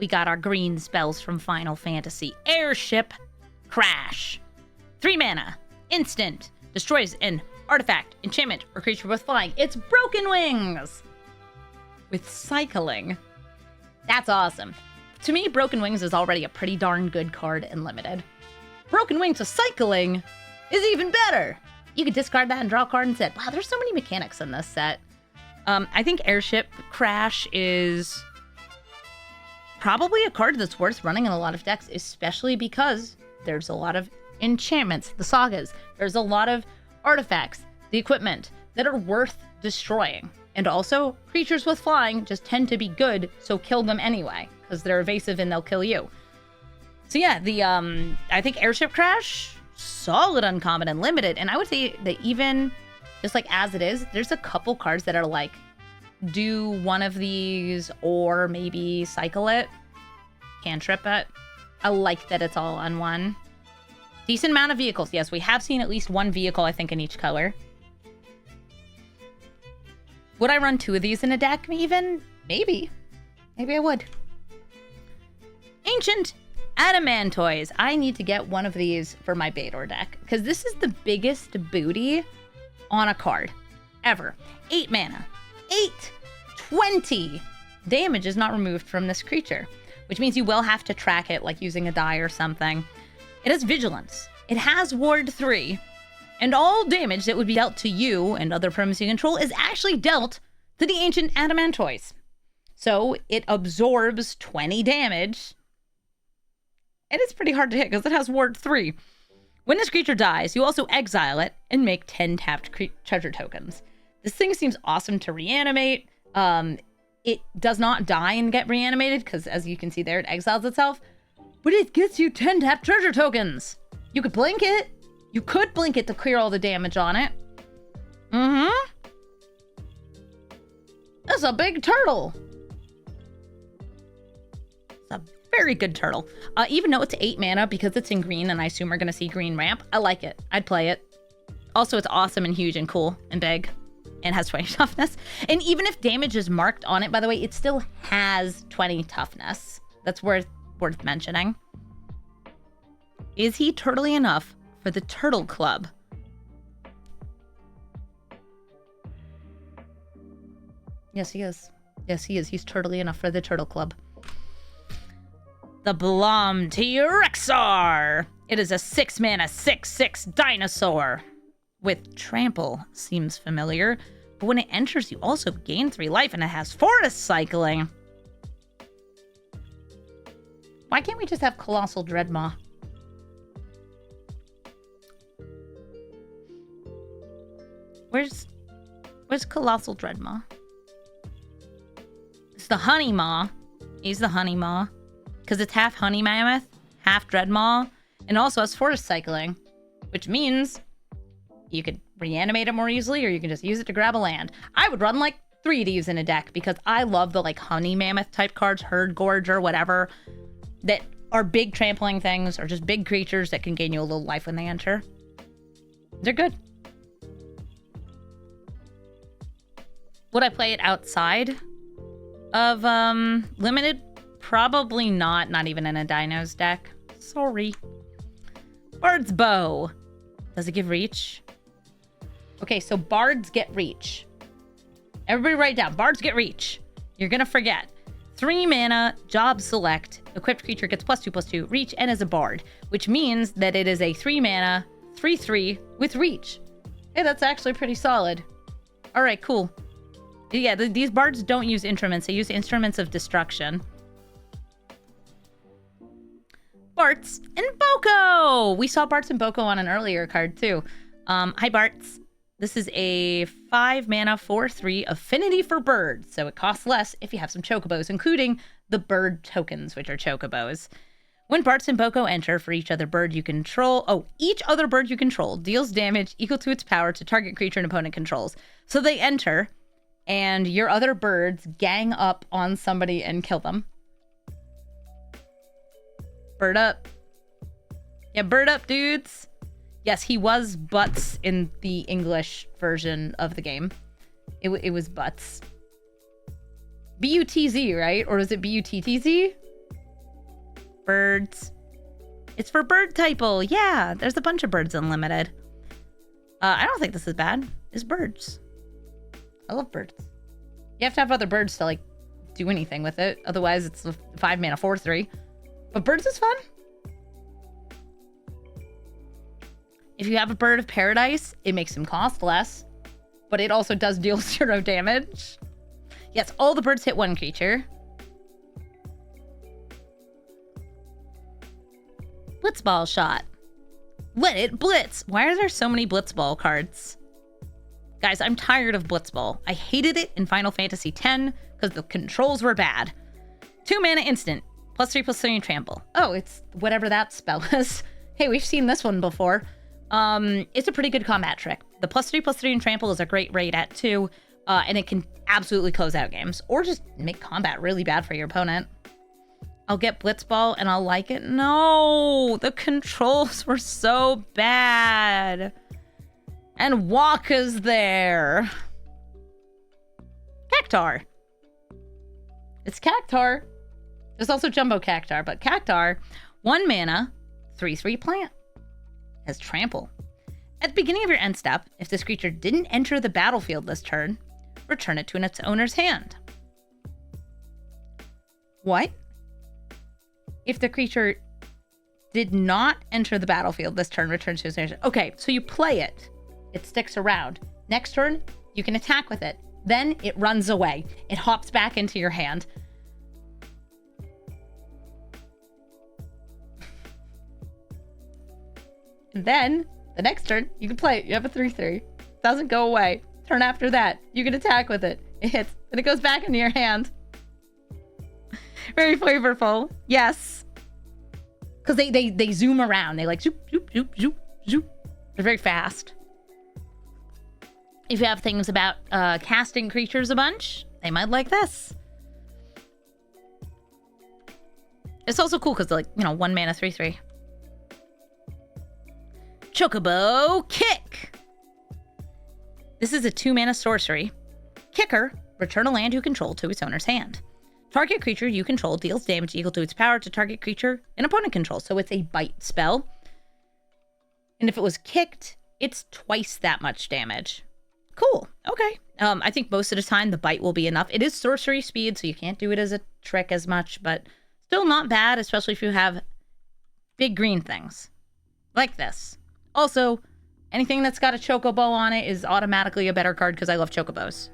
we got our green spells from Final Fantasy. Airship Crash. 3 mana. Instant. Destroys an artifact, enchantment, or creature with flying. It's Broken Wings! With cycling. That's awesome. To me, Broken Wings is already a pretty darn good card in Limited. Broken Wings with cycling is even better! You could discard that and draw a card and say, wow, there's so many mechanics in this set. I think Airship Crash is probably a card that's worth running in a lot of decks, especially because there's a lot of enchantments, the sagas. There's a lot of artifacts, the equipment, that are worth destroying. And also, creatures with flying just tend to be good, so kill them anyway, because they're evasive and they'll kill you. So yeah, I think Airship Crash, solid uncommon and limited. And I would say that even just like as it is, there's a couple cards that are like, do one of these or maybe cycle it, cantrip it. I like that it's all on one. Decent amount of vehicles. Yes, we have seen at least one vehicle, I think, in each color. Would I run 2 of these in a deck even? Maybe. Maybe I would. Ancient Adamantoys. I need to get one of these for my Bator deck, because this is the biggest booty on a card ever. 8 mana. 820 damage is not removed from this creature, which means you will have to track it like using a die or something. It has Vigilance. It has Ward 3. And all damage that would be dealt to you and other permanents you control is actually dealt to the Ancient Adamantoys. So it absorbs 20 damage. And it's pretty hard to hit because it has Ward 3. When this creature dies, you also exile it and make 10 tapped treasure tokens. This thing seems awesome to reanimate. It does not die and get reanimated because, as you can see there, it exiles itself. But it gets you 10 tapped treasure tokens. You could blink it. You could blink it to clear all the damage on it. Mm-hmm. That's a big turtle. It's a very good turtle. Even though it's 8 mana, because it's in green, and I assume we're going to see green ramp, I like it. I'd play it. Also, it's awesome and huge and cool and big. And has 20 toughness. And even if damage is marked on it, by the way, it still has 20 toughness. That's worth mentioning. Is he turtly enough for the Turtle Club? Yes, he is. Yes, he is. He's turtly enough for the Turtle Club. The Blom T-Rexar. It is a 6 mana, 6/6 dinosaur. With Trample seems familiar, but when it enters, you also gain 3 life, and it has Forest Cycling. Why can't we just have Colossal Dreadmaw? Where's Colossal Dreadmaw? It's the Honey Maw. He's the Honey Maw. Because it's half Honey Mammoth, half Dreadmaw, and also has Forest Cycling, which means you could reanimate it more easily, or you can just use it to grab a land. I would run like 3 of these in a deck because I love the like Honey Mammoth type cards, Herd Gorger, whatever, that are big trampling things or just big creatures that can gain you a little life when they enter. They're good. Would I play it outside of Limited? Probably not. Not even in a Dinos deck. Sorry. Bard's Bow. Does it give reach? Okay, so bards get reach. Everybody write down. Bards get reach. You're gonna forget. 3 mana, job select. Equipped creature gets +2/+2 reach and is a bard, which means that it is a 3 mana, 3/3 with reach. Hey, that's actually pretty solid. All right, cool. Yeah, these bards don't use instruments. They use instruments of destruction. Bartz and Boko! We saw Bartz and Boko on an earlier card, too. Hi, Bartz. This is a 5 mana, 4/3 affinity for birds, so it costs less if you have some chocobos, including the bird tokens, which are chocobos. When Bartz and Boko enter, for each other bird you control... each other bird you control deals damage equal to its power to target creature an opponent controls. So they enter, and your other birds gang up on somebody and kill them. Bird up. Yeah, bird up, dudes. Yes, he was Butts in the English version of the game. It was Butts. B-U-T-Z, right? Or is it B-U-T-T-Z? Birds. It's for bird typle. Yeah, there's a bunch of birds unlimited. I don't think this is bad. It's birds. I love birds. You have to have other birds to, like, do anything with it. Otherwise, it's a 5 mana 4/3. But birds is fun. If you have a bird of paradise, it makes him cost less. But it also does deal 0 damage. Yes, all the birds hit one creature. Blitzball shot. Let it blitz. Why are there so many Blitzball cards? Guys, I'm tired of Blitzball. I hated it in Final Fantasy X because the controls were bad. 2 mana instant. +3/+3 and trample. Oh, it's whatever that spell is. Hey, we've seen this one before. It's a pretty good combat trick. The +3/+3 and trample is a great raid at 2, and it can absolutely close out games or just make combat really bad for your opponent. I'll get Blitzball and I'll like it. No, the controls were so bad. And Waka's there. Cactar. It's Cactar. There's also Jumbo Cactar, but Cactar, 1 mana, 3/3 plant. Has trample. At the beginning of your end step, if this creature didn't enter the battlefield this turn, return it to its owner's hand. What? If the creature did not enter the battlefield this turn, return to its owner's hand. Okay, so you play it. It sticks around. Next turn, you can attack with it. Then it runs away. It hops back into your hand. And then, the next turn, you can play it. You have a 3/3. Doesn't go away. Turn after that, you can attack with it. It hits, and it goes back into your hand. Very flavorful. Yes. Because they zoom around. They like zoop, zoop, zoop, zoop, zoop. They're very fast. If you have things about casting creatures a bunch, they might like this. It's also cool because, like, 1 mana 3/3. Chocobo Kick. This is a 2 mana sorcery. Kicker, return a land you control to its owner's hand. Target creature you control deals damage equal to its power to target creature an opponent controls. So it's a bite spell. And if it was kicked, it's twice that much damage. Cool. Okay. I think most of the time the bite will be enough. It is sorcery speed, so you can't do it as a trick as much, but still not bad, especially if you have big green things. Like this. Also, anything that's got a chocobo on it is automatically a better card because I love chocobos.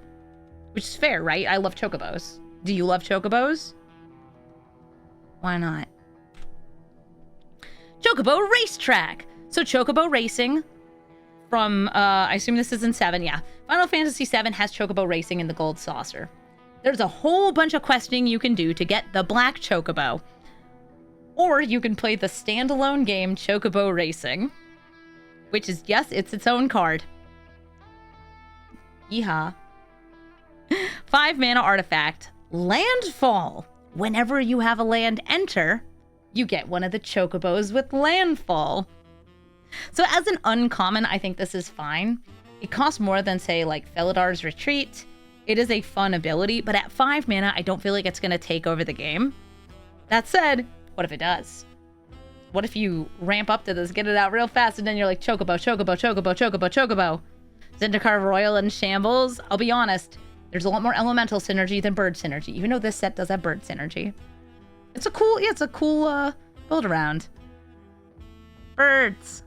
Which is fair, right? I love chocobos. Do you love chocobos? Why not? Chocobo Racetrack. So Chocobo Racing from, I assume this is in 7, yeah. Final Fantasy 7 has Chocobo Racing in the Gold Saucer. There's a whole bunch of questing you can do to get the Black Chocobo. Or you can play the standalone game Chocobo Racing. Which is, yes, it's its own card. Yeehaw. 5 mana artifact. Landfall. Whenever you have a land enter, you get one of the chocobos with landfall. So as an uncommon, I think this is fine. It costs more than, say, like Felidar's Retreat. It is a fun ability, but at 5 mana, I don't feel like it's going to take over the game. That said, what if it does? What if you ramp up to this, get it out real fast, and then you're like, Chocobo, Chocobo, Chocobo, Chocobo, Chocobo. Zendikar Royal and Shambles. I'll be honest, there's a lot more elemental synergy than bird synergy, even though this set does have bird synergy. It's a cool, build around. Birds.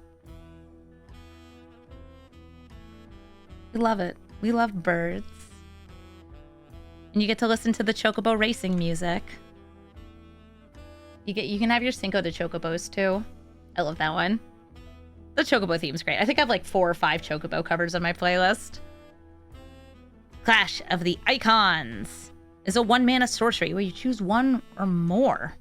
We love it. We love birds. And you get to listen to the Chocobo Racing music. You can have your Cinco de Chocobos too. I love that one. The Chocobo theme's great. I think I have like 4 or 5 Chocobo covers on my playlist. Clash of the Icons is a 1 mana sorcery where you choose 1 or more.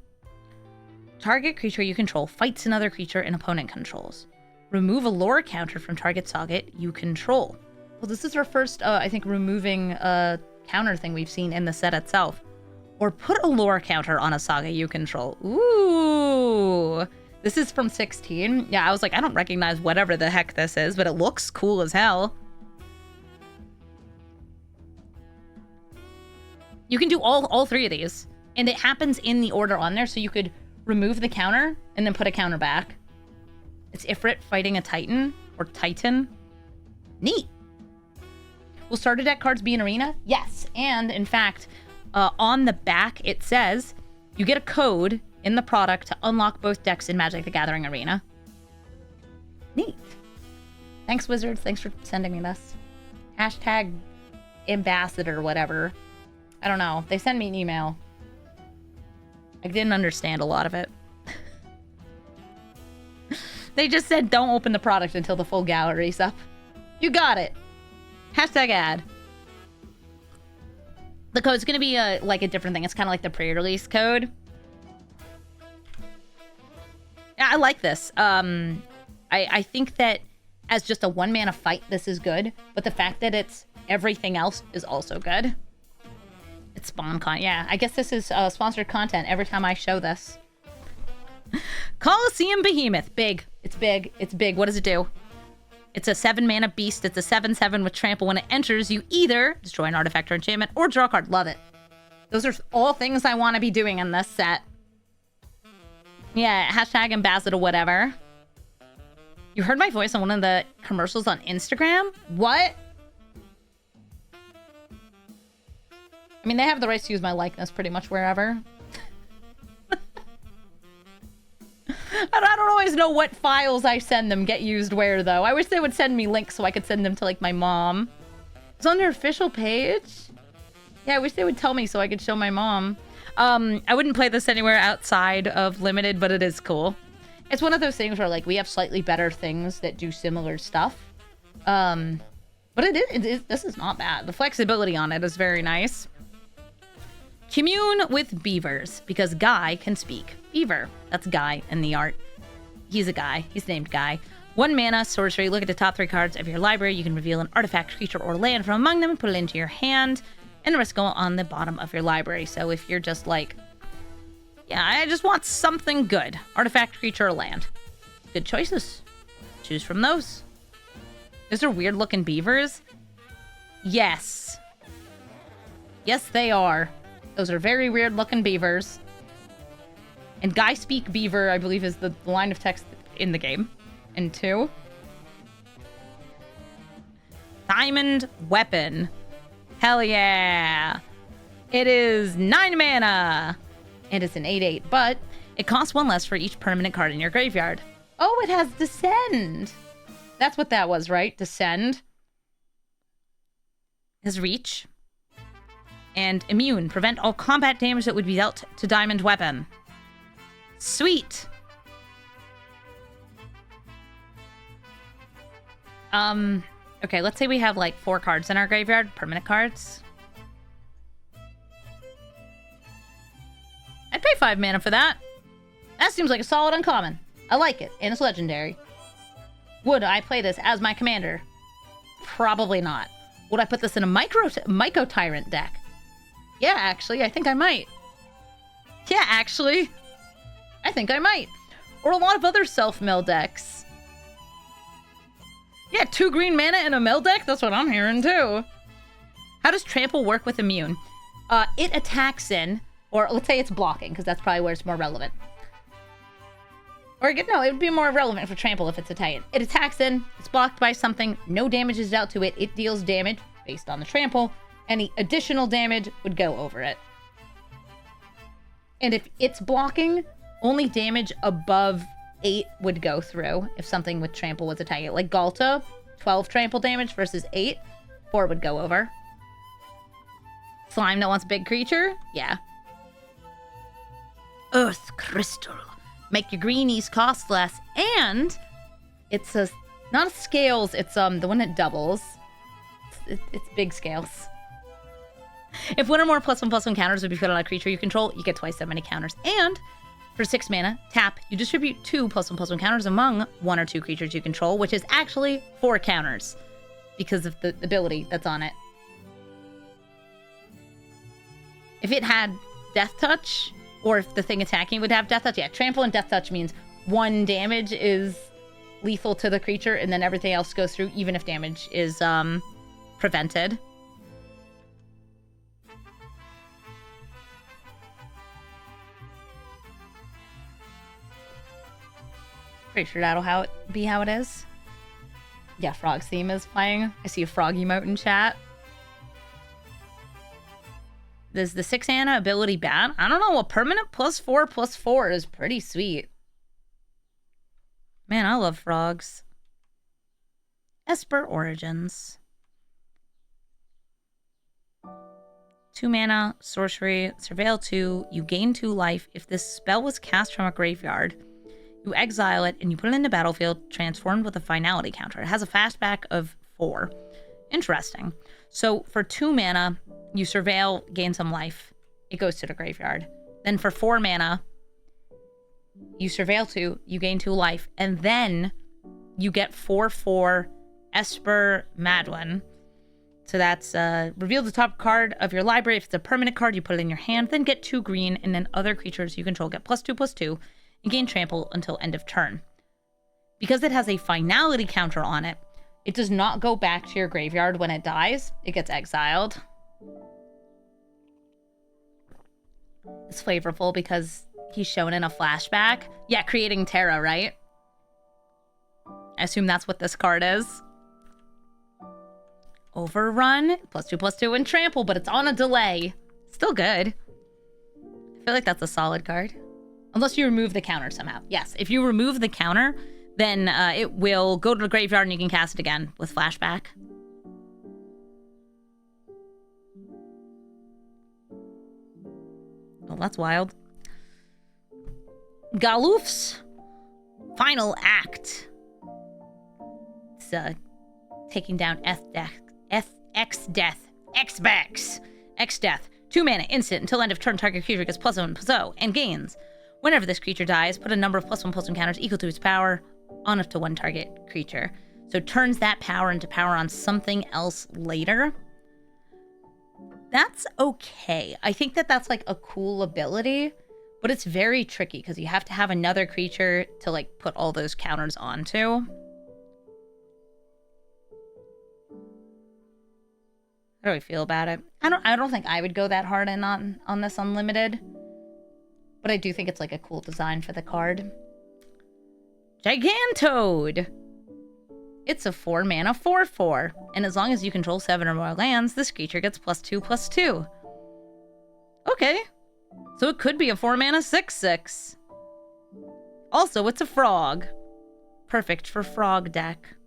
Target creature you control fights another creature an opponent controls. Remove a lore counter from target target you control. Well, this is our first, I think, removing counter thing we've seen in the set itself. Or put a lore counter on a saga you control. Ooh. This is from 16. Yeah, I was like, I don't recognize whatever the heck this is, but it looks cool as hell. You can do all 3 of these. And it happens in the order on there, so you could remove the counter and then put a counter back. It's Ifrit fighting a Titan or Titan. Neat. Will starter deck cards be in Arena? Yes. And in fact, on the back, it says you get a code in the product to unlock both decks in Magic the Gathering Arena. Neat. Thanks, Wizards. Thanks for sending me this. Hashtag ambassador, whatever. I don't know. They sent me an email. I didn't understand a lot of it. They just said don't open the product until the full gallery's up. You got it. Hashtag ad. The code's going to be like a different thing. It's kind of like the pre-release code. Yeah, I like this. I think that as just a one-mana fight, this is good. But the fact that it's everything else is also good. It's spawn con. Yeah, I guess this is sponsored content every time I show this. Coliseum Behemoth. Big. It's big. It's big. What does it do? It's a 7-mana beast. It's a 7/7 with trample. When it enters, you either destroy an artifact or enchantment or draw a card. Love it. Those are all things I want to be doing in this set. Yeah, hashtag ambassador whatever. You heard my voice on one of the commercials on Instagram? What? I mean, they have the rights to use my likeness pretty much wherever. I don't always know what files I send them get used where, though. I wish they would send me links so I could send them to, like, my mom. It's on their official page? Yeah, I wish they would tell me so I could show my mom. I wouldn't play this anywhere outside of Limited, but it is cool. It's one of those things where, like, we have slightly better things that do similar stuff. But this is not bad. The flexibility on it is very nice. Commune with beavers, because Guy can speak beaver. That's Guy in the art. He's a guy. He's named Guy. 1 mana, sorcery. Look at the top 3 cards of your library. You can reveal an artifact, creature, or land from among them and put it into your hand. And the rest go on the bottom of your library. So if you're just like, yeah, I just want something good. Artifact, creature, or land. Good choices. Choose from those. Those are weird looking beavers. Yes. Yes, they are. Those are very weird looking beavers. And Guy Speak Beaver, I believe, is the line of text in the game. And 2. Diamond Weapon. Hell yeah. It is 9 mana. And it's an 8/8, but it costs 1 less for each permanent card in your graveyard. Oh, it has Descend. That's what that was, right? Descend. Has Reach. And Immune. Prevent all combat damage that would be dealt to Diamond Weapon. Sweet. Okay, let's say we have like 4 cards in our graveyard. Permanent cards. I'd pay 5 mana for that. That seems like a solid uncommon. I like it, and it's legendary. Would I play this as my commander? Probably not. Would I put this in a Myco Tyrant deck? Yeah, actually, I think I might. Yeah, actually, I think I might. Or a lot of other self-mill decks. Yeah, 2 green mana in a mill deck? That's what I'm hearing, too. How does Trample work with Immune? It attacks in, or let's say it's blocking, because that's probably where it's more relevant. Or, no, it would be more relevant for Trample if it's a Titan. It attacks in, it's blocked by something, no damage is dealt to it, it deals damage based on the Trample. Any additional damage would go over it. And if it's blocking, only damage above 8 would go through if something with Trample was attacking. Like Galta, 12 Trample damage versus 8, 4 would go over. Slime that wants big creature? Yeah. Earth Crystal. Make your greenies cost less. And it's not a scales, it's the one that doubles. It's big scales. If 1 or more +1/+1 counters would be put on a creature you control, you get twice that many counters. And for 6 mana, tap, you distribute 2 +1/+1 counters among 1 or 2 creatures you control, which is actually 4 counters because of the ability that's on it. If it had Death Touch, or if the thing attacking would have Death Touch, yeah, Trample and Death Touch means 1 damage is lethal to the creature, and then everything else goes through, even if damage is prevented. Pretty sure that'll be how it is. Yeah, Frog's theme is playing. I see a frog emote in chat. Is the 6 mana ability bad? I don't know. A permanent +4/+4 is pretty sweet. Man, I love frogs. Esper Origins. 2 mana, sorcery, surveil 2. You gain 2 life. If this spell was cast from a graveyard, you exile it and you put it in the battlefield, transformed with a finality counter. It has a fastback of 4. Interesting. So for 2 mana, you surveil, gain some life. It goes to the graveyard. Then for 4 mana, you surveil 2, you gain 2 life, and then you get 4/4 Esper Madwin. So that's reveal the top card of your library. If it's a permanent card, you put it in your hand, then get 2 green, and then other creatures you control get +2/+2, and gain trample until end of turn. Because it has a finality counter on it, it does not go back to your graveyard when it dies. It gets exiled. It's flavorful because he's shown in a flashback. Yeah, creating Terra, right? I assume that's what this card is. Overrun, +2/+2, and trample, but it's on a delay. Still good. I feel like that's a solid card. Unless you remove the counter somehow. Yes, if you remove the counter, then it will go to the graveyard and you can cast it again with flashback. Well, that's wild. Galuf's final act. It's taking down X-Death. 2 mana, instant, until end of turn, target creature gets +1/+0 and gains. Whenever this creature dies, put a number of +1/+1 counters equal to its power on up to 1 target creature. So it turns that power into power on something else later. That's okay. I think that that's like a cool ability, but it's very tricky because you have to have another creature to like put all those counters onto. How do I feel about it? I don't think I would go that hard in on this unlimited. But I do think it's like a cool design for the card. Gigantode! It's a 4 mana 4/4. And as long as you control 7 or more lands, this creature gets +2/+2. Okay. So it could be a 4 mana 6/6. Also, it's a frog. Perfect for frog deck.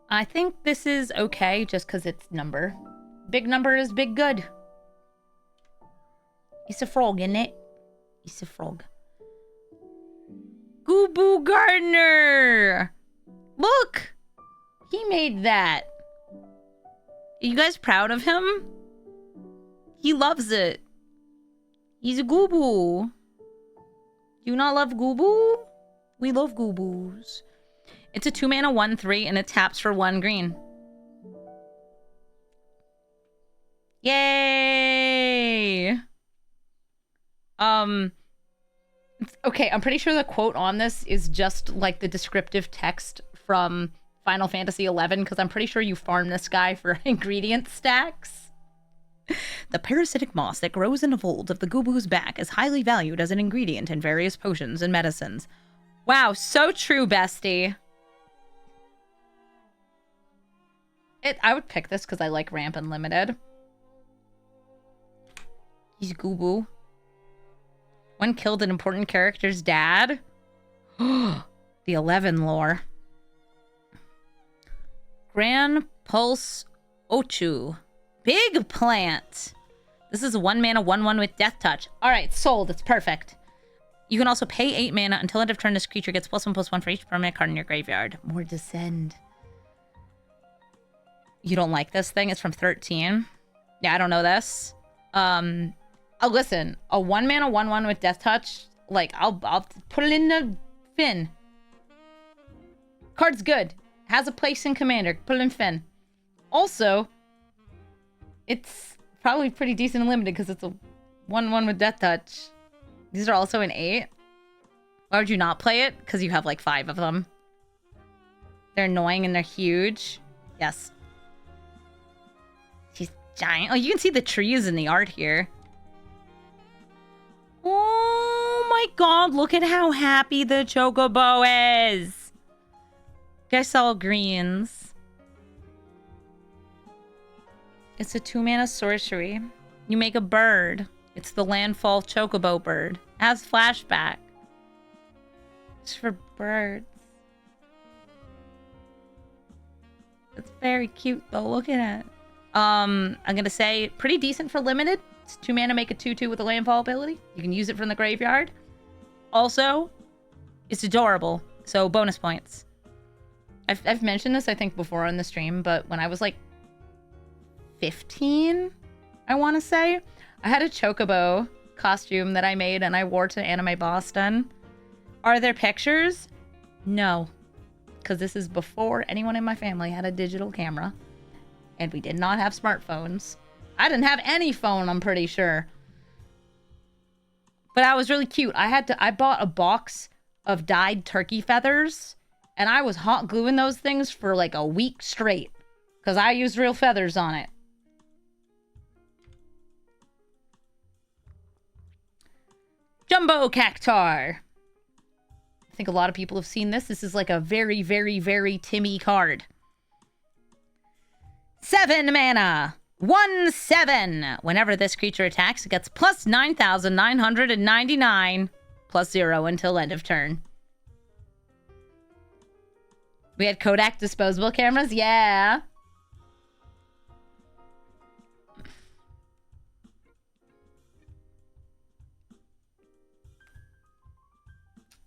I think this is okay just because it's number. Big number is big good. It's a frog, isn't it? It's a frog. Gooboo Gardener! Look! He made that. Are you guys proud of him? He loves it. He's a gooboo. Do you not love gooboo? We love gooboos. It's a 2 mana 1/3 and it taps for 1 green. Yay! Okay, I'm pretty sure the quote on this is just like the descriptive text from Final Fantasy XI, because I'm pretty sure you farm this guy for ingredient stacks. The parasitic moss that grows in a fold of the gooboo's back is highly valued as an ingredient in various potions and medicines. Wow, so true, bestie. I would pick this because I like Ramp Unlimited. He's gooboo. One killed an important character's dad. The 11 lore. Gran Pulse Ochu. Big plant. This is a 1 mana 1/1 with Death Touch. Alright, sold. It's perfect. You can also pay 8 mana until end of turn. This creature gets +1/+1 for each permanent card in your graveyard. More Descend. You don't like this thing? It's from 13. Yeah, I don't know this. Oh, listen, a 1 mana 1/1 with Death Touch, like, I'll put it in the fin. Card's good. Has a place in Commander. Put it in fin. Also, it's probably pretty decent and limited because it's a 1/1 with Death Touch. These are also an 8. Why would you not play it? Because you have like 5 of them. They're annoying and they're huge. Yes. She's giant. Oh, you can see the trees in the art here. Oh my my god, look at how happy the chocobo is. Guess all greens. It's a 2-mana sorcery. You make a bird. It's the landfall chocobo bird. Has flashback. It's for birds. It's very cute though. Look at it. I'm gonna say pretty decent for limited. It's 2 mana, make a 2/2 with a landfall ability. You can use it from the graveyard. Also, it's adorable. So bonus points. I've mentioned this I think before on the stream, but when I was like 15, I want to say, I had a chocobo costume that I made and I wore to Anime Boston. Are there pictures? No. Because this is before anyone in my family had a digital camera. And we did not have smartphones. I didn't have any phone, I'm pretty sure. But I was really cute. I bought a box of dyed turkey feathers. And I was hot gluing those things for like a week straight. Because I used real feathers on it. Jumbo Cactar. I think a lot of people have seen this. This is like a very, very, very Timmy card. 7 mana. 1/7. Whenever this creature attacks, it gets plus 9,999. Plus 0 until end of turn. We had Kodak disposable cameras? Yeah.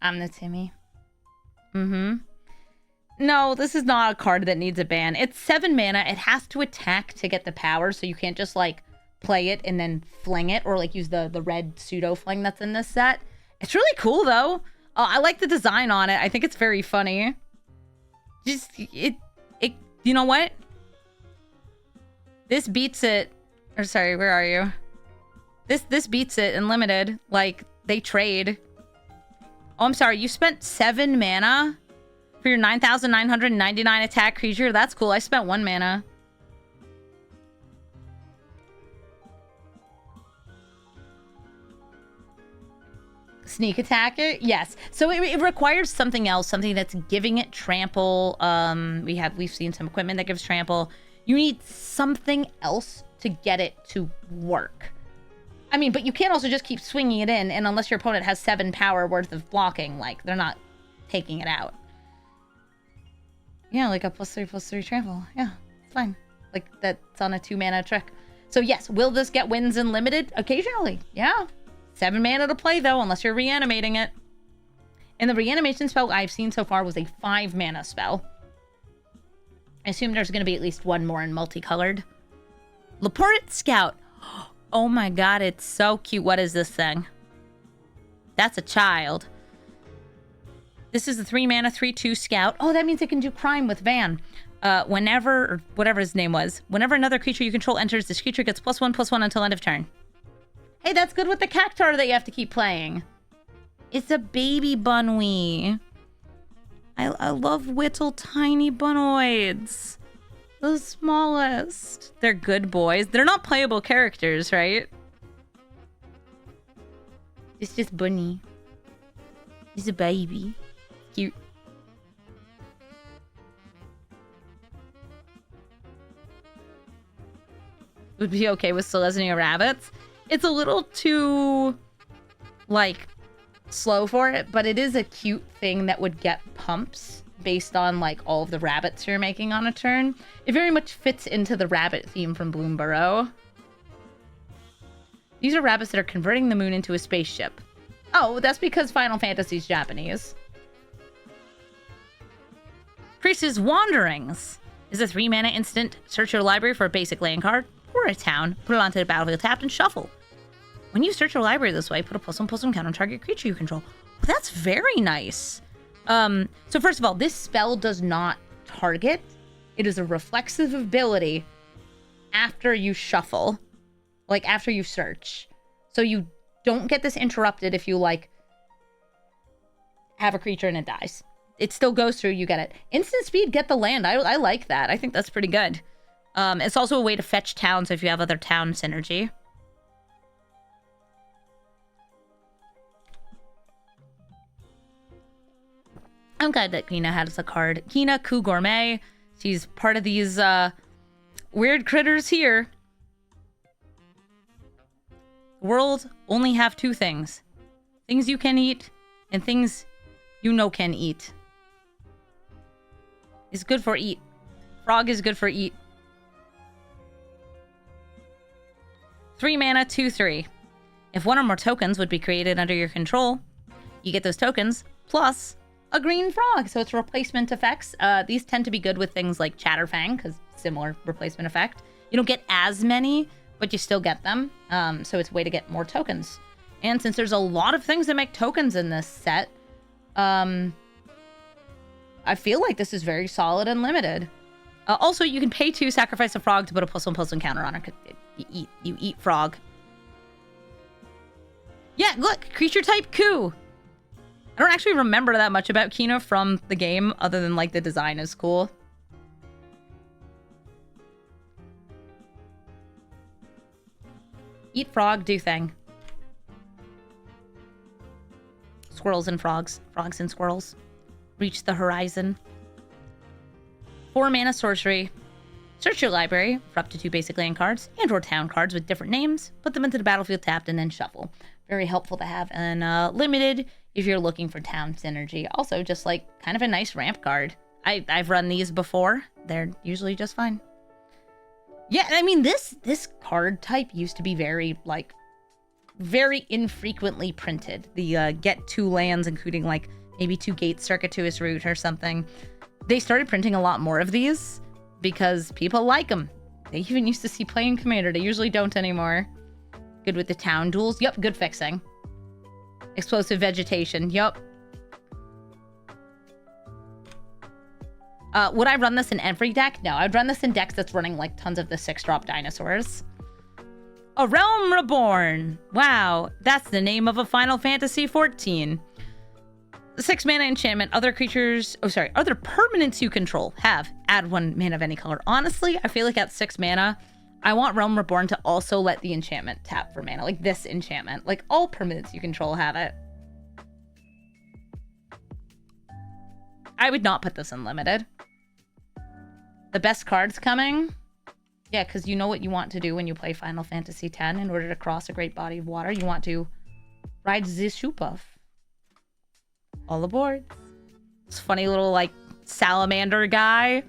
I'm the Timmy. No, this is not a card that needs a ban. It's 7 mana. It has to attack to get the power, so you can't just, like, play it and then fling it, or, like, use the red pseudo-fling that's in this set. It's really cool, though. I like the design on it. I think it's very funny. Just, you know what? This beats it. Or, sorry, where are you? This beats it in limited. Like, they trade. Oh, I'm sorry. You spent 7 mana for your 9,999 attack creature? That's cool. I spent 1 mana. Sneak attack it? Yes. So it requires something else. Something that's giving it trample. We've seen some equipment that gives trample. You need something else to get it to work. I mean, but you can't also just keep swinging it in, and unless your opponent has 7 power worth of blocking, like, they're not taking it out. Yeah, like a +3/+3 trample. Yeah, it's fine. Like, that's on a 2 mana trick. So yes, will this get wins in limited? Occasionally, yeah. 7 mana to play, though, unless you're reanimating it. And the reanimation spell I've seen so far was a 5 mana spell. I assume there's going to be at least 1 more in multicolored. Laporte Scout. Oh my god, it's so cute. What is this thing? That's a child. This is a 3 mana, 3/2 scout. Oh, that means it can do crime with Van. Whenever, or whatever his name was, whenever another creature you control enters, this creature gets +1/+1 until end of turn. Hey, that's good with the Cactar that you have to keep playing. It's a baby bunwee. I love little tiny bunoids. The smallest. They're good boys. They're not playable characters, right? It's just bunny. He's a baby. Cute. Would be okay with Selesnya rabbits. It's a little too, like, slow for it, but it is a cute thing that would get pumps based on, like, all of the rabbits you're making on a turn. It very much fits into the rabbit theme from Bloomburrow. These are rabbits that are converting the moon into a spaceship. Oh, that's because Final Fantasy's Japanese. Priestess Wanderings is a 3 mana instant. Search your library for a basic land card or a town. Put it onto the battlefield tapped and shuffle. When you search your library this way, put a +1/+1 count on target creature you control. Well, that's very nice. So first of all, this spell does not target. It is a reflexive ability after you shuffle. Like, after you search. So you don't get this interrupted if you, like, have a creature and it dies. It still goes through, you get it. Instant speed, get the land. I like that. I think that's pretty good. It's also a way to fetch towns if you have other town synergy. I'm glad that Kina has a card. Kina, Coup Gourmet. She's part of these weird critters here. The world only have two things. Things you can eat and things you know can eat. It's good for eat. Frog is good for eat. 3 mana, 2/3. If one or more tokens would be created under your control, you get those tokens plus a green frog. So it's replacement effects. These tend to be good with things like Chatterfang, because similar replacement effect. You don't get as many, but you still get them. So it's a way to get more tokens. And since there's a lot of things that make tokens in this set, I feel like this is very solid and limited. Also, you can pay to sacrifice a frog to put a +1/+1 counter on it. You eat frog. Yeah, look, creature type Coup. I don't actually remember that much about Kina from the game, other than like the design is cool. Eat frog, do thing. Squirrels and frogs. Frogs and squirrels. Reach the horizon. 4 mana sorcery. Search your library for up to 2 basic land cards and or town cards with different names. Put them into the battlefield tapped and then shuffle. Very helpful to have. And limited if you're looking for town synergy. Also, just like kind of a nice ramp card. I've run these before. They're usually just fine. Yeah, I mean, this card type used to be very infrequently printed. The get 2 lands, including like maybe 2 Gate Circuitous Route or something. They started printing a lot more of these because people like them. They even used to see play in Commander. They usually don't anymore. Good with the town duels. Yup, good fixing. Explosive vegetation. Yup. Would I run this in every deck? No, I'd run this in decks that's running like tons of the 6-drop dinosaurs. A Realm Reborn. Wow, that's the name of a Final Fantasy 14. 6 mana enchantment. Other creatures... Oh, sorry. Other permanents you control have. Add 1 mana of any color. Honestly, I feel like at 6 mana, I want Realm Reborn to also let the enchantment tap for mana. Like this enchantment. Like all permanents you control have it. I would not put this in limited. The best cards coming? Yeah, because you know what you want to do when you play Final Fantasy X. In order to cross a great body of water, you want to ride the Shupuff. All aboard. This funny little, like, salamander guy.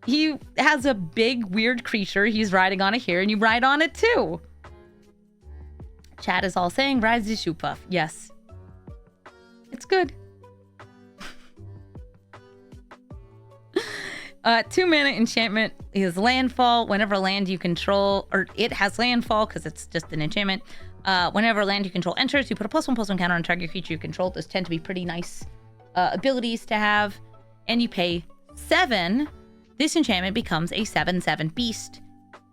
He has a big, weird creature he's riding on it here, and you ride on it too. Chat is all saying, ride the Shupuff. Yes. It's good. 2 mana enchantment is landfall. Whenever land you control, or it has landfall because it's just an enchantment. Whenever land you control enters, you put a +1/+1 counter on target creature you control. Those tend to be pretty nice abilities to have. And you pay 7. This enchantment becomes a 7/7 beast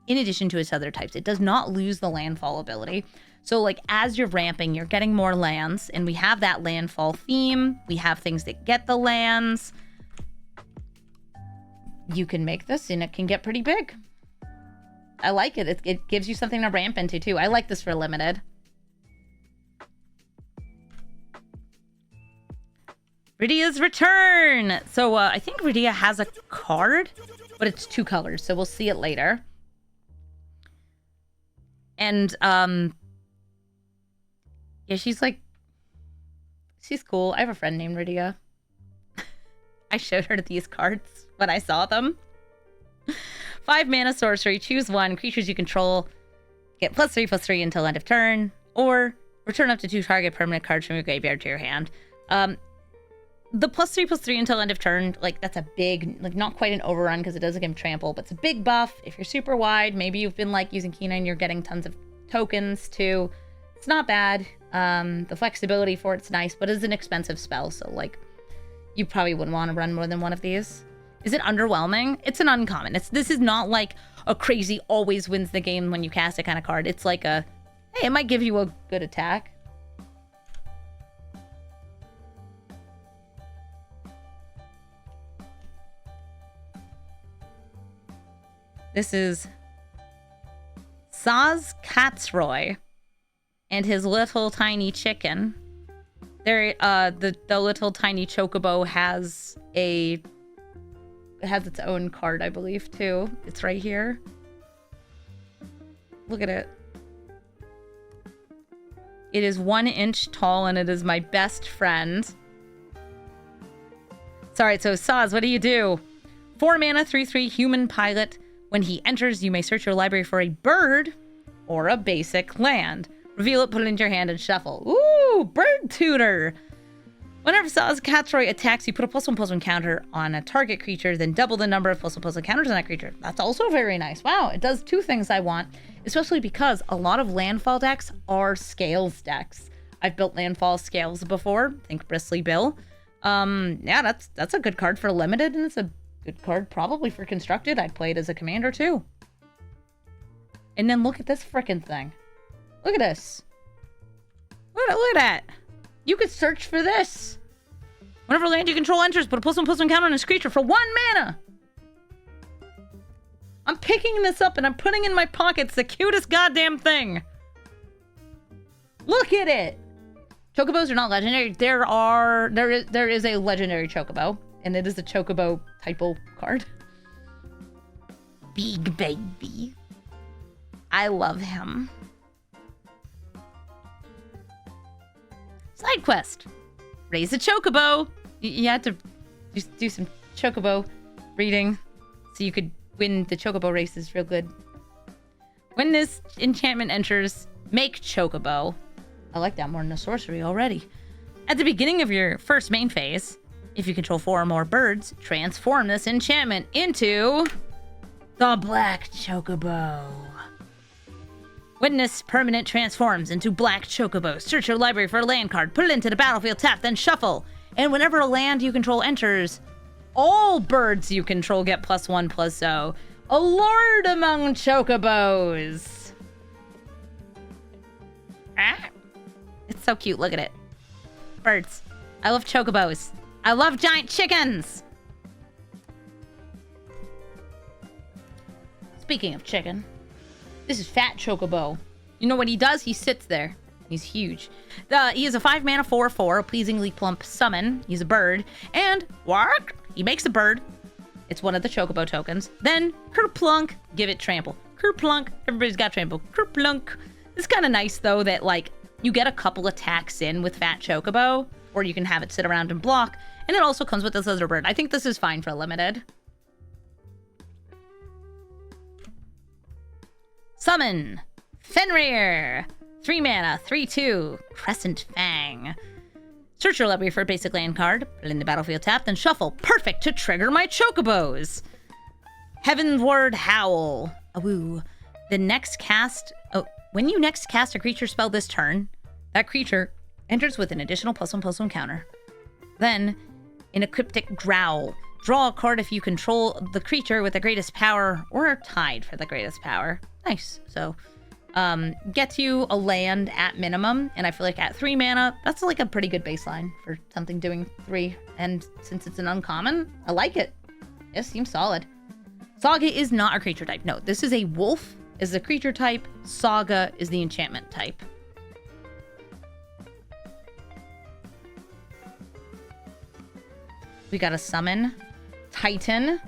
in addition to its other types. It does not lose the landfall ability. So like as you're ramping, you're getting more lands, and we have that landfall theme. We have things that get the lands. You can make this and it can get pretty big. I like it. It gives you something to ramp into too. I like this for limited. Rydia's return. So I think Rydia has a card, but it's 2 colors. So we'll see it later. And yeah, she's cool. I have a friend named Rydia. I showed her these cards when I saw them. 5 mana sorcery. Choose 1. Creatures you control get +3/+3 until end of turn. Or return up to 2 target permanent cards from your graveyard to your hand. The +3/+3 until end of turn, like, that's a big, like, not quite an overrun because it doesn't give him trample, but it's a big buff. If you're super wide, maybe you've been, like, using Kina and you're getting tons of tokens too. It's not bad. The flexibility for it's nice, but it's an expensive spell, so, like, you probably wouldn't want to run more than one of these. Is it underwhelming? It's an uncommon. This is not like a crazy always wins the game when you cast it kind of card. It's like a, hey, it might give you a good attack. This is Saz Katzroy and his little tiny chicken. There, the little tiny chocobo has its own card, I believe, too. It's right here. Look at it. It is 1 inch tall, and it is my best friend. Sorry, so Saz, what do you do? 4 mana, 3/3 human pilot. When he enters, you may search your library for a bird or a basic land. Reveal it, put it into your hand, and shuffle. Ooh, bird tutor. Whenever Saz Catroy attacks, you put a +1/+1 counter on a target creature, then double the number of +1/+1 counters on that creature. That's also very nice. Wow, it does 2 things I want, especially because a lot of landfall decks are scales decks. I've built landfall scales before. Think Bristly Bill. Yeah, that's a good card for limited, and it's a good card probably for constructed. I'd play it as a commander too. And then look at this frickin' thing. Look at this. Look at that. You could search for this. Whenever land you control enters, put a +1/+1 counter on this creature for 1 mana. I'm picking this up and I'm putting it in my pocket. It's the cutest goddamn thing. Look at it. Chocobos are not legendary. There is a legendary chocobo, and it is a chocobo typo card. Big baby. I love him. Side quest. Raise a chocobo. You had to just do some chocobo breeding so you could win the chocobo races real good. When this enchantment enters, make chocobo. I like that more than a sorcery already. At the beginning of your first main phase, if you control 4 or more birds, transform this enchantment into the Black Chocobo. When this permanent transforms into Black Chocobo, search your library for a land card, put it into the battlefield, tap, then shuffle. And whenever a land you control enters, all birds you control get +1/+0. A lord among chocobos. Ah. It's so cute. Look at it. Birds. I love chocobos. I love giant chickens. Speaking of chicken, this is Fat Chocobo. You know what he does? He sits there. He's huge. He is a 5 mana 4/4, a pleasingly plump summon. He's a bird. And what? He makes a bird. It's one of the chocobo tokens. Then kerplunk, give it trample. Kerplunk, everybody's got trample. Kerplunk. It's kind of nice though that like you get a couple attacks in with Fat Chocobo, or you can have it sit around and block. And it also comes with this lizard bird. I think this is fine for limited. Summon Fenrir. 3 mana, 3/2, Crescent Fang. Search your library for a basic land card, put it in the battlefield tap, then shuffle. Perfect to trigger my chocobos. Heavenward Howl. Awoo. The next cast... Oh, when you next cast a creature spell this turn, that creature enters with an additional +1/+1 counter. Then, in a cryptic growl, draw a card if you control the creature with the greatest power or are tied for the greatest power. Nice. So... gets you a land at minimum, and I feel like at 3 mana, that's like a pretty good baseline for something doing 3, and since it's an uncommon, I like it. It seems solid. Saga is not a creature type. No, this is a wolf is the creature type, Saga is the enchantment type. We got a summon Titan.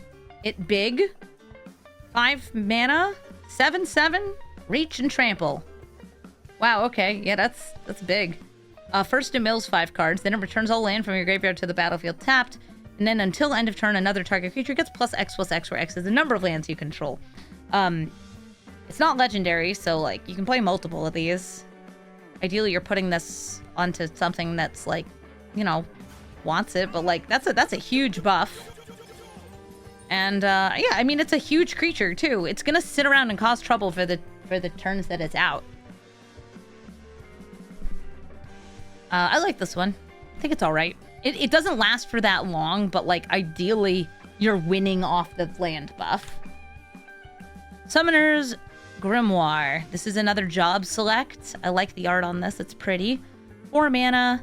It big. 5 mana, 7/7. Reach and trample. Wow, okay. Yeah, that's big. First it mills 5 cards, then it returns all land from your graveyard to the battlefield tapped, and then until end of turn, another target creature gets +X/+X, where X is the number of lands you control. It's not legendary, so like you can play multiple of these. Ideally, you're putting this onto something that's like, you know, wants it, but like that's a huge buff. And yeah, I mean it's a huge creature too. It's gonna sit around and cause trouble for the turns that it's out. I like this one. I think it's all right. It doesn't last for that long, but like ideally you're winning off the land buff. Summoner's Grimoire. This is another job select. I like the art on this. It's pretty. 4 mana,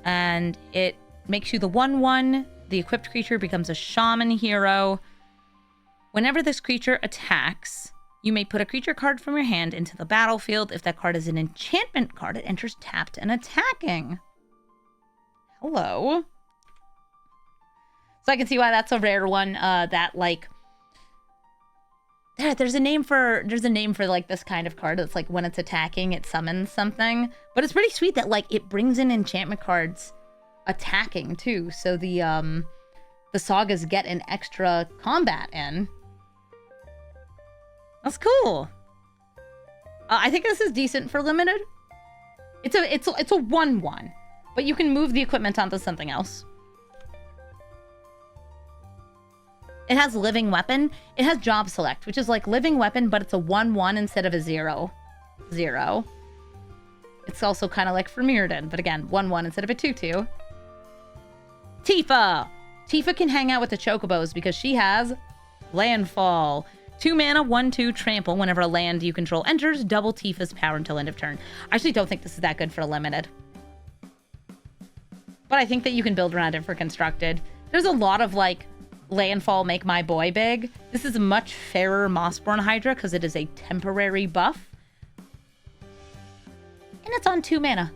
and it makes you the 1/1. The equipped creature becomes a shaman hero. Whenever this creature attacks, you may put a creature card from your hand into the battlefield. If that card is an enchantment card, it enters tapped and attacking. Hello. So I can see why that's a rare one. That like, there's a name for like this kind of card. It's like when it's attacking, it summons something. But it's pretty sweet that like it brings in enchantment cards attacking too. So the sagas get an extra combat in. That's cool. I think this is decent for limited. It's a 1/1, but you can move the equipment onto something else. It has living weapon. It has job select, which is like living weapon, but it's a 1/1 instead of a 0/0. It's also kind of like for Mirrodin, but again, 1/1 instead of a 2/2. Tifa. Tifa can hang out with the Chocobos because she has Landfall. 2 mana, 1/2 trample. Whenever a land you control enters, double Tifa's power until end of turn. I actually don't think this is that good for limited. But I think that you can build around it for constructed. There's a lot of like landfall make my boy big. This is a much fairer Mossborn Hydra because it is a temporary buff. And it's on 2 mana.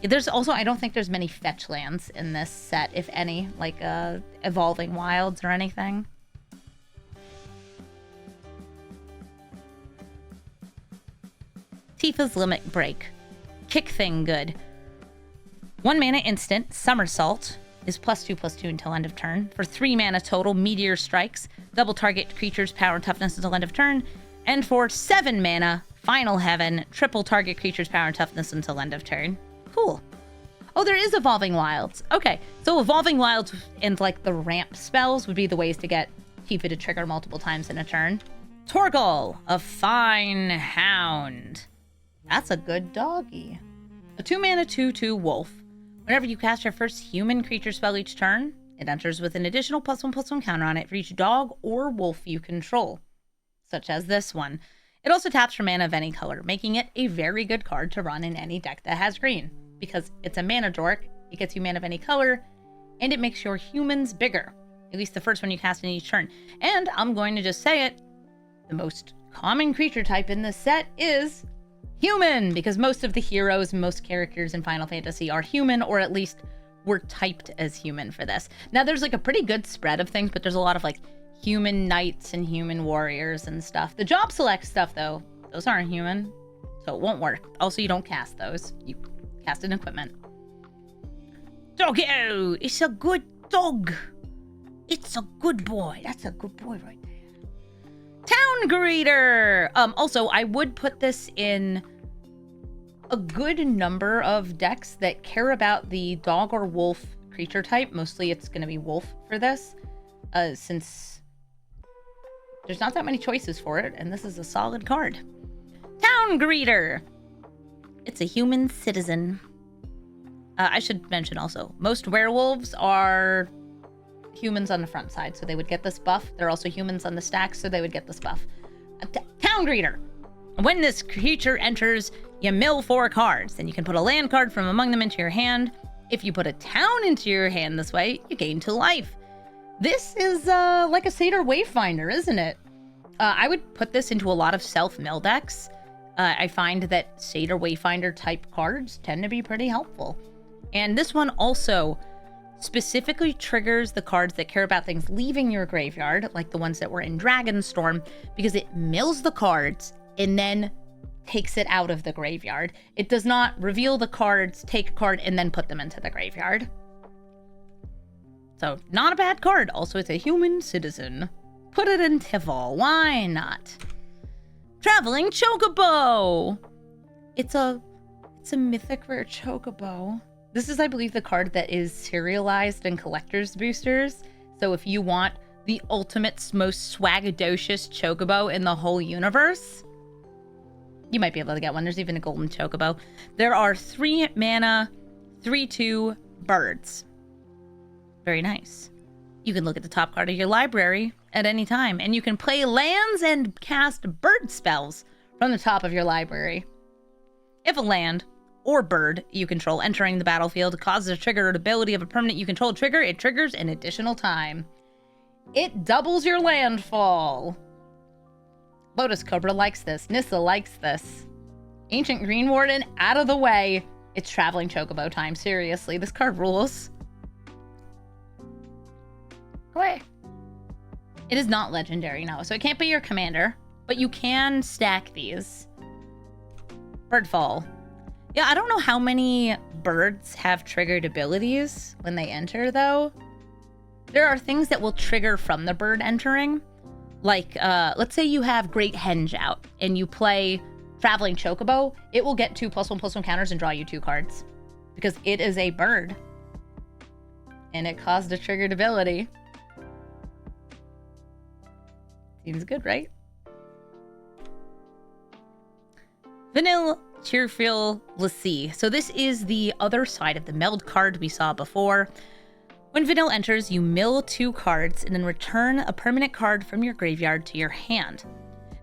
There's also, I don't think there's many fetch lands in this set, if any, like Evolving Wilds or anything. Tifa's Limit Break. Kick thing good. 1 mana instant, Somersault, is +2/+2 until end of turn. For 3 mana total, Meteor Strikes, double target creature's power and toughness until end of turn. And for 7 mana, Final Heaven, triple target creature's power and toughness until end of turn. Cool. Oh, there is Evolving Wilds. Okay, so Evolving Wilds and like the ramp spells would be the ways to get Tifa to trigger multiple times in a turn. Torgal, a fine hound. That's a good doggy. A 2 mana 2/2 wolf. Whenever you cast your first human creature spell each turn, it enters with an additional +1/+1 counter on it for each dog or wolf you control, such as this one. It also taps for mana of any color, making it a very good card to run in any deck that has green. Because it's a mana dork, it gets you mana of any color, and it makes your humans bigger. At least the first one you cast in each turn. And I'm going to just say it, the most common creature type in this set is human, because most of the heroes, most characters in Final Fantasy are human, or at least were typed as human for this. Now there's like a pretty good spread of things, but there's a lot of like human knights and human warriors and stuff. The job select stuff though, those aren't human, so it won't work. Also, you don't cast those. You cast an equipment. Doggo! It's a good dog. It's a good boy. That's a good boy right there. Town Greeter! Also, I would put this in a good number of decks that care about the dog or wolf creature type. Mostly it's going to be wolf for this, since there's not that many choices for it, and this is a solid card. Town Greeter! It's a human citizen. I should mention also, most werewolves are humans on the front side, so they would get this buff. They're also humans on the stack, so they would get this buff. Town Greeter! When this creature enters, you mill 4 cards. Then you can put a land card from among them into your hand. If you put a town into your hand this way, you gain 2 life. This is like a Satyr Wayfinder, isn't it? I would put this into a lot of self-mill decks. I find that Satyr Wayfinder type cards tend to be pretty helpful. And this one also specifically triggers the cards that care about things leaving your graveyard, like the ones that were in Dragonstorm, because it mills the cards and then takes it out of the graveyard. It does not reveal the cards, take a card, and then put them into the graveyard. So, not a bad card. Also, it's a human citizen. Put it in Tivol. Why not? Traveling Chocobo! It's a mythic rare Chocobo. This is, I believe, the card that is serialized in collector's boosters. So if you want the ultimate, most swagadocious Chocobo in the whole universe, you might be able to get one. There's even a golden Chocobo. There are 3 mana, 3/2 birds. Very nice. You can look at the top card of your library at any time, and you can play lands and cast bird spells from the top of your library. If a land or bird you control entering the battlefield causes a trigger or ability of a permanent you control trigger, it triggers an additional time. It doubles your landfall. Lotus Cobra likes this. Nissa likes this. Ancient Green Warden, out of the way. It's Traveling Chocobo time. Seriously, this card rules. Go away. It is not legendary, no. So it can't be your commander, but you can stack these. Birdfall. Yeah, I don't know how many birds have triggered abilities when they enter, though. There are things that will trigger from the bird entering. Like, let's say you have Great Henge out, and you play Traveling Chocobo. It will get 2+1/+1 counters and draw you 2 cards. Because it is a bird. And it caused a triggered ability. Seems good, right? Vanille Cheerful Lassie. So this is the other side of the meld card we saw before. When Vanille enters, you mill 2 cards and then return a permanent card from your graveyard to your hand.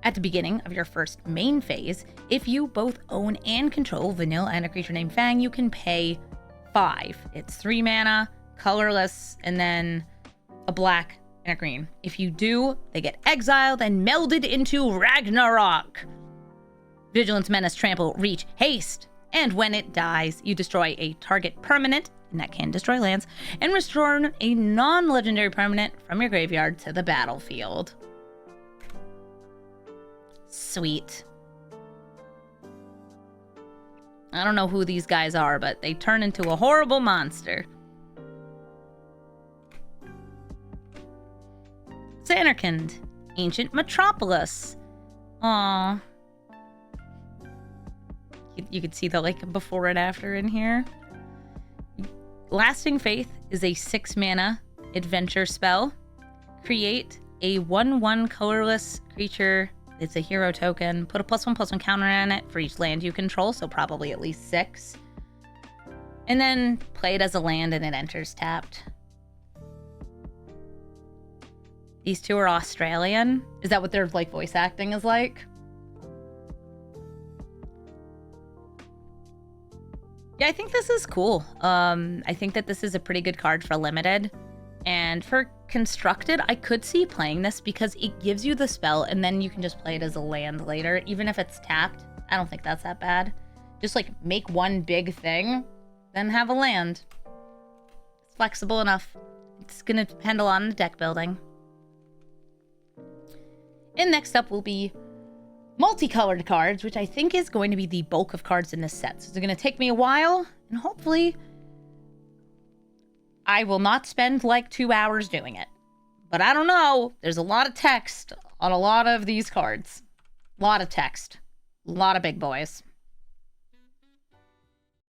At the beginning of your first main phase, if you both own and control Vanille and a creature named Fang, you can pay 5. It's 3 mana, colorless, and then a black and a green. If you do, they get exiled and melded into Ragnarok. Vigilance, Menace, Trample, Reach, Haste. And when it dies, you destroy a target permanent, and that can destroy lands, and restore a non-legendary permanent from your graveyard to the battlefield. Sweet. I don't know who these guys are, but they turn into a horrible monster. Xanarkand, Ancient Metropolis. Aww. You could see the like before and after in here. Lasting Faith is a 6 mana adventure spell. Create a 1/1 colorless creature. It's a hero token. Put a +1/+1 counter on it for each land you control, so probably at least 6. And then play it as a land and it enters tapped. These two are Australian. Is that what their like voice acting is like? Yeah, I think this is cool. I think that this is a pretty good card for limited. And for constructed, I could see playing this because it gives you the spell and then you can just play it as a land later. Even if it's tapped, I don't think that's that bad. Just like make one big thing, then have a land. It's flexible enough. It's gonna depend a lot on the deck building. And next up will be multicolored cards, which I think is going to be the bulk of cards in this set. So it's going to take me a while, and hopefully I will not spend like 2 hours doing it. But I don't know. There's a lot of text on a lot of these cards. A lot of text. A lot of big boys.